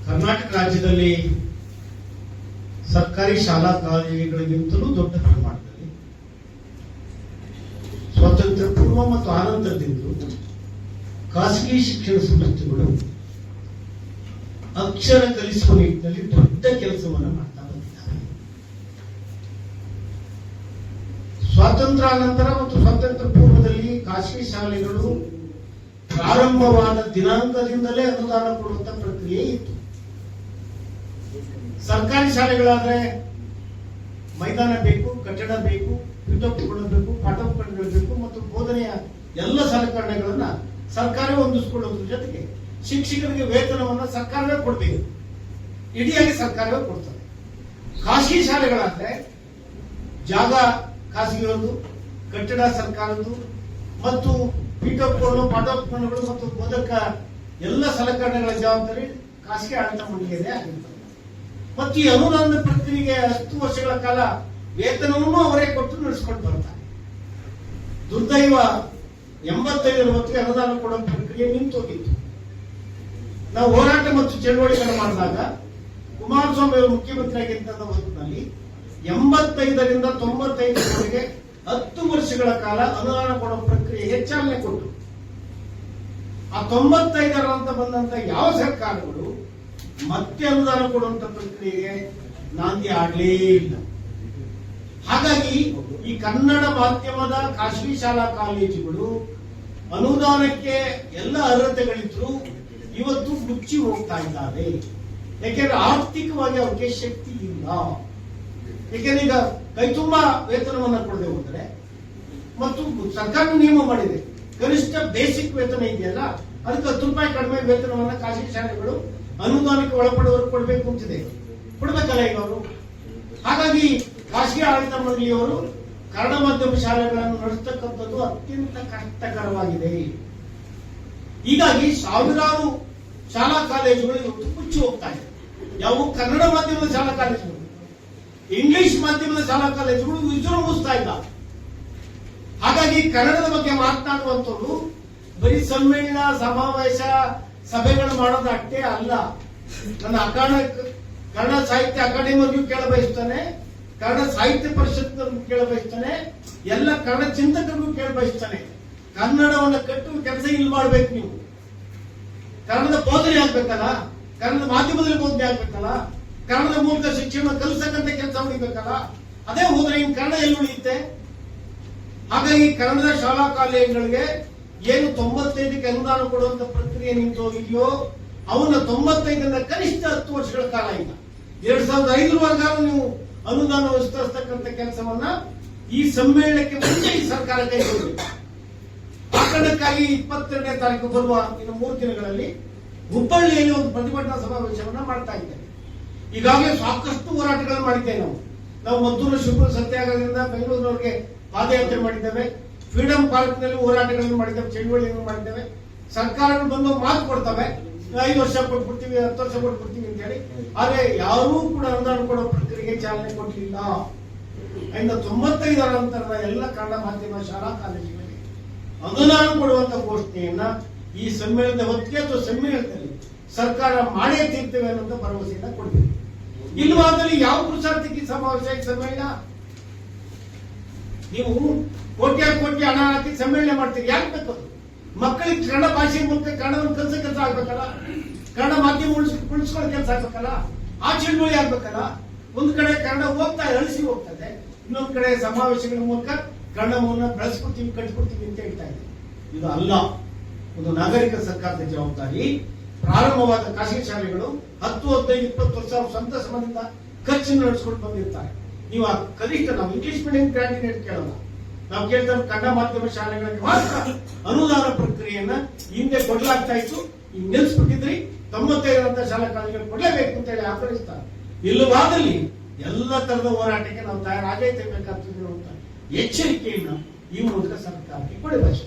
ಕರ್ನಾಟಕ ರಾಜ್ಯದಲ್ಲಿ ಸರ್ಕಾರಿ ಶಾಲಾ ಕಾಲೇಜುಗಳಿಗಿಂತಲೂ ದೊಡ್ಡ ಪ್ರಮಾಣದಲ್ಲಿ ಸ್ವಾತಂತ್ರ್ಯ ಪೂರ್ವ ಮತ್ತು ಆನಂತರದಿಂದಲೂ ಖಾಸಗಿ ಶಿಕ್ಷಣ ಸಂಸ್ಥೆಗಳು ಅಕ್ಷರ ಕಲಿಸುವ ನಿಟ್ಟಿನಲ್ಲಿ ದೊಡ್ಡ ಕೆಲಸವನ್ನು ಮಾಡ್ತಾ ಬಂದಿದ್ದಾರೆ. ಸ್ವಾತಂತ್ರ್ಯಾನಂತರ ಮತ್ತು ಸ್ವಾತಂತ್ರ್ಯ ಪೂರ್ವದಲ್ಲಿ ಖಾಸಗಿ ಶಾಲೆಗಳು ಪ್ರಾರಂಭವಾದ ದಿನಾಂಕದಿಂದಲೇ ಅನುದಾನ ಕೊಡುವಂತ ಪ್ರಕ್ರಿಯೆ ಇತ್ತು. ಸರ್ಕಾರಿ ಶಾಲೆಗಳಾದ್ರೆ ಮೈದಾನ ಬೇಕು, ಕಟ್ಟಡ ಬೇಕು, ಪೀಠೋಪಕರಣ ಬೇಕು, ಪಾಠೋಪಕರಣಗಳು ಬೇಕು ಮತ್ತು ಬೋಧನೆಯ ಎಲ್ಲ ಸಲಕರಣೆಗಳನ್ನ ಸರ್ಕಾರವೇ ಹೊಂದಿಸಿಕೊಳ್ಳೋದ್ರ ಜೊತೆಗೆ ಶಿಕ್ಷಕರಿಗೆ ವೇತನವನ್ನ ಸರ್ಕಾರವೇ ಕೊಡ್ಬೇಕು, ಇಡಿಯಾಗಿ ಸರ್ಕಾರವೇ ಕೊಡ್ತದೆ. ಖಾಸಗಿ ಶಾಲೆಗಳಾದ್ರೆ ಜಾಗ ಖಾಸಗಿಯವರು, ಕಟ್ಟಡ ಸರ್ಕಾರದ್ದು ಮತ್ತು ಪೀಠೋಪಕರಣ, ಪಾಠೋಪಕರಣಗಳು ಮತ್ತು ಬೋಧಕ ಎಲ್ಲ ಸಲಕರಣೆಗಳ ಜವಾಬ್ದಾರಿ ಖಾಸಗಿ ಆಡಳಿತ ಮಂಡಳಿಯದೇ ಆಗಿರ್ತದೆ. ಮತ್ತು ಈ ಅನುದಾನದ ಪ್ರಕ್ರಿಯೆಗೆ 10 ವರ್ಷಗಳ ಕಾಲ ವೇತನವನ್ನು ಅವರೇ ಕೊಟ್ಟು ನಡೆಸಿಕೊಂಡು ಬರ್ತಾರೆ. ದುರ್ದೈವ 85ರ ಹೊತ್ತಿಗೆ ಅನುದಾನ ಕೊಡುವ ಪ್ರಕ್ರಿಯೆ ನಿಂತೋಗಿತ್ತು. ನಾವು ಹೋರಾಟ ಮತ್ತು ಚಳವಳಿಗಳನ್ನು ಮಾಡಿದಾಗ ಕುಮಾರಸ್ವಾಮಿ ಅವರು ಮುಖ್ಯಮಂತ್ರಿ ಆಗಿದ್ದ ಹೊತ್ತಿನಲ್ಲಿ 85ರಿಂದ 95ರವರೆಗೆ 10 ವರ್ಷಗಳ ಕಾಲ ಅನುದಾನ ಕೊಡುವ ಪ್ರಕ್ರಿಯೆಗೆ ಚಾಲನೆ ಕೊಟ್ಟರು. ಆ 95ರ ಅಂತ ಬಂದಂತ ಯಾವ ಸರ್ಕಾರಗಳು ಮತ್ತೆ ಅನುದಾನ ಕೊಡುವಂತ ಪ್ರಕ್ರಿಯೆಗೆ ನಾಂದಿ ಆಡಲೇ ಇಲ್ಲ. ಹಾಗಾಗಿ ಈ ಕನ್ನಡ ಮಾಧ್ಯಮದ ಖಾಸಗಿ ಶಾಲಾ ಕಾಲೇಜುಗಳು ಅನುದಾನಕ್ಕೆ ಎಲ್ಲ ಅರ್ಹತೆಗಳಿದ್ರು ಇವತ್ತು ಮುಚ್ಚಿ ಹೋಗ್ತಾ ಇದ್ದಾರೆ. ಯಾಕೆಂದ್ರೆ ಆರ್ಥಿಕವಾಗಿ ಅವರಿಗೆ ಶಕ್ತಿ ಇಲ್ಲ. ಯಾಕೆಂದ್ರೆ ಈಗ ಕೈ ತುಂಬಾ ವೇತನವನ್ನ ಕೊಡದೆ ಹೋದರೆ ಮತ್ತು ಸರ್ಕಾರ ನಿಯಮ ಮಾಡಿದೆ, ಕನಿಷ್ಠ ಬೇಸಿಕ್ ವೇತನ ಇದೆಯಲ್ಲ ಅದಕ್ಕೆ 10 ರೂಪಾಯಿ ಕಡಿಮೆ ವೇತನವನ್ನ ಖಾಸಗಿ ಶಾಲೆಗಳು ಅನುದಾನಕ್ಕೆ ಒಳಪಡುವವರು ಕೊಡಬೇಕು ಅಂತಿದೆ. ಕೊಡ್ಬೇಕಲ್ಲ ಈಗ ಅವರು. ಹಾಗಾಗಿ ಖಾಸಗಿ ಆಡಳಿತ ಮಂಡಳಿಯವರು ಕನ್ನಡ ಮಾಧ್ಯಮ ಶಾಲೆಗಳನ್ನು ನಡೆಸತಕ್ಕಂಥದ್ದು ಅತ್ಯಂತ ಕಷ್ಟಕರವಾಗಿದೆ. ಹೀಗಾಗಿ ಸಾವಿರಾರು ಶಾಲಾ ಕಾಲೇಜುಗಳು ಇವತ್ತು ಮುಚ್ಚಿ ಹೋಗ್ತಾ ಇದೆ. ಯಾವ ಕನ್ನಡ ಮಾಧ್ಯಮದ ಶಾಲಾ ಕಾಲೇಜುಗಳು, ಇಂಗ್ಲಿಷ್ ಮಾಧ್ಯಮದ ಶಾಲಾ ಕಾಲೇಜುಗಳು ವಿಜೃಂಭಿಸ್ತಾ ಇಲ್ಲ. ಹಾಗಾಗಿ ಕನ್ನಡದ ಬಗ್ಗೆ ಮಾತನಾಡುವಂತವರು ಬರೀ ಸಮ್ಮೇಳನ, ಸಮಾವೇಶ, ಸಭೆಗಳು ಮಾಡೋದು ಅಷ್ಟೇ ಅಲ್ಲ. ನನ್ನ ಕನ್ನಡ ಸಾಹಿತ್ಯ ಅಕಾಡೆಮಿಯವ್ರಿಗೂ ಕೇಳ ಬಯಸ್ತಾನೆ, ಕನ್ನಡ ಸಾಹಿತ್ಯ ಪರಿಷತ್ ಕೇಳ ಬಯಸ್ತಾನೆ, ಎಲ್ಲ ಕನ್ನಡ ಚಿಂತಕರಿಗೂ ಕೇಳ ಬಯಸ್ತಾನೆ. ಕನ್ನಡವನ್ನು ಕಟ್ಟುವ ಕೆಲಸ ಇಲ್ಲಿ ಮಾಡ್ಬೇಕು. ನೀವು ಕನ್ನಡದ ಬೋಧನೆ ಆಗ್ಬೇಕಲ್ಲ, ಕನ್ನಡ ಮಾಧ್ಯಮದಲ್ಲಿ ಬೋಧನೆ ಆಗ್ಬೇಕಲ್ಲ, ಕನ್ನಡದ ಮೂಲಕ ಶಿಕ್ಷಣ ಕಲಿಸಕ್ಕಂತ ಕೆಲಸ ಉಳಿಬೇಕಲ್ಲ. ಅದೇ ಹೋದ್ರೆ ಇನ್ನು ಕನ್ನಡ ಎಲ್ಲಿ ಉಳಿಯುತ್ತೆ? ಹಾಗಾಗಿ ಕನ್ನಡದ ಶಾಲಾ ಕಾಲೇಜುಗಳಿಗೆ ಏನು 95ಕ್ಕೆ ಅನುದಾನ ಕೊಡುವಂತ ಪ್ರಕ್ರಿಯೆ ನಿಂತು ಹೋಗಿದೆಯೋ ಅವನ್ನ 95ರಿಂದ ಕನಿಷ್ಠ 10 ವರ್ಷಗಳ ಕಾಲ ಈಗ 2005ರವರೆಗೂ ನೀವು ಅನುದಾನ ವಿಸ್ತರಿಸತಕ್ಕಂಥ ಕೆಲಸವನ್ನ ಈ ಸಮ್ಮೇಳನಕ್ಕೆ ಮುಂಚೆ ಈ ಸರ್ಕಾರ ಕೈಗೊಳ್ಳಬೇಕು. ಆ ಕಾರಣಕ್ಕಾಗಿ 22ನೇ ತಾರೀಕು ಬರುವ ಇನ್ನು 3 ದಿನಗಳಲ್ಲಿ ಹುಬ್ಬಳ್ಳಿಯಲ್ಲಿ ಒಂದು ಪ್ರತಿಭಟನಾ ಸಮಾವೇಶವನ್ನ ಮಾಡ್ತಾ ಇದ್ದೇವೆ. ಈಗಾಗಲೇ ಸಾಕಷ್ಟು ಹೋರಾಟಗಳನ್ನು ಮಾಡಿದ್ದೇವೆ. ನಾವು ಮದ್ದೂರು ಶಿವಪುರ ಸತ್ಯಾಗ್ರಹದಿಂದ ಬೆಂಗಳೂರಿನವರೆಗೆ ಪಾದಯಾತ್ರೆ ಮಾಡಿದ್ದೇವೆ. ಫ್ರೀಡಂ ಪಾರ್ಕ್ ನಲ್ಲಿ ಹೋರಾಟಗಳನ್ನು ಮಾಡಿದ್ದೇವೆ, ಚಳುವಳಿಯನ್ನು ಮಾಡಿದ್ದೇವೆ. ಸರ್ಕಾರಗಳು ಬಂದು ಮಾತು ಕೊಡ್ತವೆ, 5 ವರ್ಷ ಕೊಟ್ಬಿಡ್ತೀವಿ, 10 ವರ್ಷ ಕೊಟ್ಬಿಡ್ತೀವಿ ಅಂತ ಹೇಳಿ. ಆದ್ರೆ ಯಾರೂ ಕೂಡ ಅನುದಾನ ಕೊಡೋ ಪ್ರಕ್ರಿಯೆಗೆ ಚಾಲನೆ ಕೊಟ್ಟಿಲ್ಲ. 95ರ ನಂತರದ ಎಲ್ಲ ಕನ್ನಡ ಮಾಧ್ಯಮ ಶಾಲಾ ಕಾಲೇಜುಗಳಿಗೆ ಅನುದಾನ ಕೊಡುವಂತ ಘೋಷಣೆಯನ್ನ ಈ ಸಮ್ಮೇಳನದ ಹೊತ್ತಿಗೆ ಅಥವಾ ಸಮ್ಮೇಳನದಲ್ಲಿ ಸರ್ಕಾರ ಮಾಡೇ ತೀರ್ತೇವೆ ಅನ್ನೋ ಭರವಸೆಯನ್ನ ಕೊಡ್ತೀವಿ. ಇಲ್ಲವಾದಲ್ಲಿ ಯಾವ ಪುರುಷಾರ್ಥಕ್ಕೆ ಸಮಾವೇಶ ಸಮ್ಮೇಳನ? ನೀವು ಕೋಟಿ ಹಣ ಹಾಕಿ ಸಮ್ಮೇಳನ ಮಾಡ್ತೀರಿ, ಯಾಕೆ ಬೇಕು? ಮಕ್ಕಳಿಗೆ ಕನ್ನಡ ಭಾಷೆ ಮೂಲಕ ಕನ್ನಡವನ್ನು ಕಲಿಸೋ ಕೆಲಸ ಆಗ್ಬೇಕಲ್ಲ, ಕನ್ನಡ ಮಾಧ್ಯಮ ಉಳಿಸ್ಕೊಳ್ಳೋ ಕೆಲಸ ಆಗ್ಬೇಕಲ್ಲ, ಆ ಚಳುವಳಿ ಆಗ್ಬೇಕಲ್ಲ. ಒಂದು ಕಡೆ ಕನ್ನಡ ಅಳಿಸಿ ಹೋಗ್ತದೆ, ಇನ್ನೊಂದು ಕಡೆ ಸಮಾವೇಶಗಳ ಮೂಲಕ ಕನ್ನಡವನ್ನ ಬೆಳೆಸ್ಕೊಡ್ತೀವಿ, ಕಟ್ಕೊಡ್ತೀವಿ ಅಂತ ಹೇಳ್ತಾ ಇದೆ. ಇದು ಅಲ್ಲ. ಒಂದು ನಾಗರಿಕ ಸರ್ಕಾರದ ಜವಾಬ್ದಾರಿ. ಪ್ರಾರಂಭವಾದ ಖಾಸಗಿ ಶಾಲೆಗಳು 10, 15, 20 ವರ್ಷ ಸ್ವಂತ ಸಂಬಂಧದಿಂದ ಖರ್ಚನ್ನು ನಡೆಸ್ಕೊಂಡು ಬಂದಿರ್ತಾರೆ. ನೀವು ಕನಿಷ್ಠ ನಾವು ಇಂಗ್ಲಿಷ್ ಮೀಡಿಯಂ ಕ್ಯಾಂಡಿಡೇಟ್ ಕೇಳಲ್ಲ, ನಾವು ಕೇಳ್ತಾರೆ ಕನ್ನಡ ಮಾಧ್ಯಮ ಶಾಲೆಗಳಿಗೆ ಮಾತ್ರ ಅನುದಾನ ಪ್ರಕ್ರಿಯೆಯನ್ನ ಹಿಂದೆ ಕೊಡ್ಲಾಗ್ತಾ ಇತ್ತು. ಈಗ ನಿಲ್ಲಿಸ್ಬಿಟ್ಟಿದ್ರಿ, 95 ಶಾಲಾ ಕಾಲೇಜುಗಳು ಕೊಡಲೇಬೇಕು ಅಂತ ಹೇಳಿ ಆಗ್ರಹಿಸ್ತಾರೆ. ಇಲ್ಲವಾದಲ್ಲಿ ಎಲ್ಲ ತರದ ಹೋರಾಟಕ್ಕೆ ನಾವು ತಯಾರಾಗೇ ತೆಗಬೇಕಾಗ್ತದೆ ಅಂತ ಎಚ್ಚರಿಕೆಯನ್ನು ಈ ಮೂಲಕ ಸರ್ಕಾರಕ್ಕೆ ಕೊಡಬೇಕು.